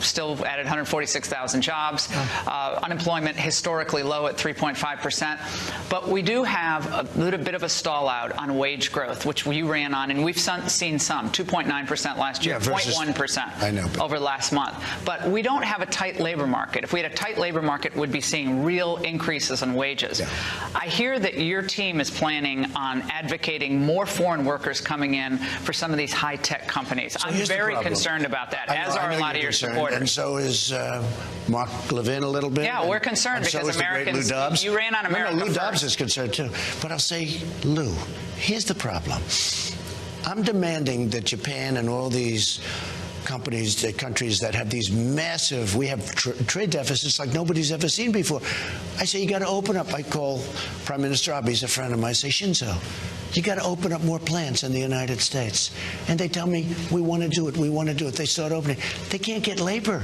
still added 146,000 jobs. Unemployment historically low at 3.5%. But we do have a little bit of a stall out on wage growth, which you ran on, and we've seen some 2.9% last year, 0.1% over the last month. But we don't have a tight labor market. If we had a tight labor market, we'd be seeing real increases in wages. I hear that your team is planning on advocating more foreign workers coming in for some of these high-tech companies. So I'm very concerned about that, as are a lot of your supporters. And so is Mark Levin a little bit. Yeah, we're concerned because Americans, you ran on America Lou Dobbs is concerned too. But I'll say, Lou, here's the problem. I'm demanding that Japan and all these companies, the countries that have these massive, we have trade deficits like nobody's ever seen before. I say, you got to open up. I call Prime Minister Abe, he's a friend of mine, I say, Shinzo, you got to open up more plants in the United States. And they tell me, we want to do it, we want to do it. They start opening. They can't get labor.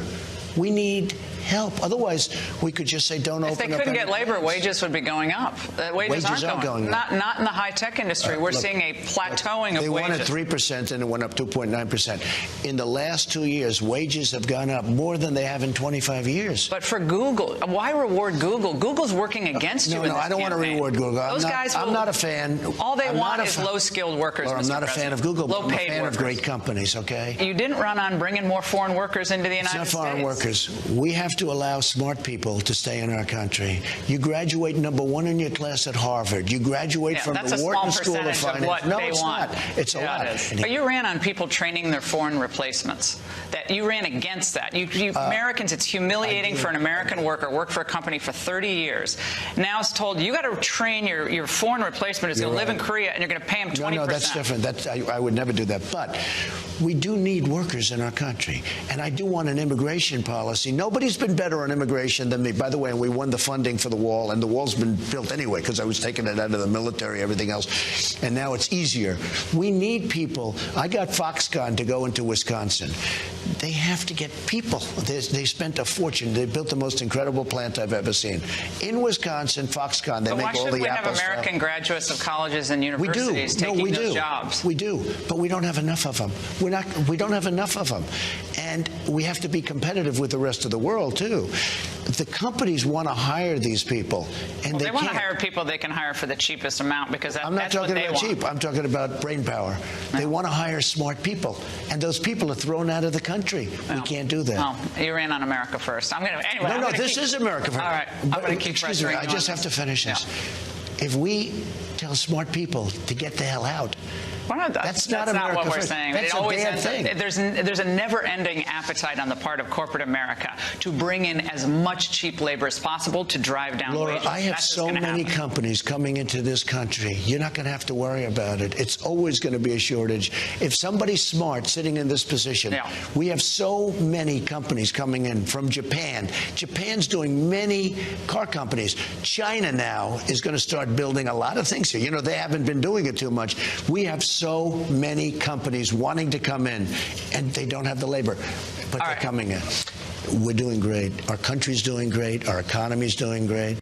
We need help. Otherwise, we could just say, don't open up. If they couldn't get labor, wages would be going up. Wages aren't going up. Not in the high-tech industry. We're seeing a plateauing of wages. They wanted 3%, and it went up 2.9%. In the last 2 years, wages have gone up more than they have in 25 years. But for Google, why reward Google? Google's working against you in this I don't want to reward Google. I'm not a fan. All they want is low-skilled workers, Mr. President. I'm not a fan of Google, but I'm a fan of great companies, okay? You didn't run on bringing more foreign workers into the United States. It's not foreign workers. We have to allow smart people to stay in our country. You graduate #1 in your class at Harvard. You graduate from the Wharton School of Finance. No, it's not. It's a lot. But you ran on people training their foreign replacements. That you ran against that. Americans, it's humiliating for an American worker, worked for a company for 30 years. Now it's told you got to train your foreign replacement is going to live in Korea and you're going to pay him 20%. No, that's different. I would never do that. But we do need workers in our country. And I do want an immigration policy. Nobody's been better on immigration than me. By the way, we won the funding for the wall, and the wall's been built anyway because I was taking it out of the military, everything else. And now it's easier. We need people. I got Foxconn to go into Wisconsin. They have to get people. They spent a fortune. They built the most incredible plant I've ever seen. In Wisconsin, Foxconn, they make all the Apple stuff. Why shouldn't we have American graduates of colleges and universities taking those jobs? We do, but we don't have enough of them. We don't have enough of them. And we have to be competitive with the rest of the world, too. The companies want to hire these people, and they want to hire people they can hire for the cheapest amount because that's what they want. I'm not talking about cheap. I'm talking about brain power. They want to hire smart people, and those people are thrown out of the country. We can't do that. Well, you ran on America First. Anyway, this is America First. All right, I'm going to keep excuse me, I just have to finish this. If we tell smart people to get the hell out, that's not what we're saying. That's a bad thing. There's a never-ending appetite on the part of corporate America to bring in as much cheap labor as possible to drive down wages. I have so many companies coming into this country. You're not going to have to worry about it. It's always going to be a shortage. If somebody's smart sitting in this position, we have so many companies coming in from Japan. Japan's doing many car companies. China now is going to start building a lot of things here. You know, they haven't been doing it too much. We have so many companies wanting to come in, and they don't have the labor, but they're coming in. We're doing great. Our country's doing great. Our economy's doing great.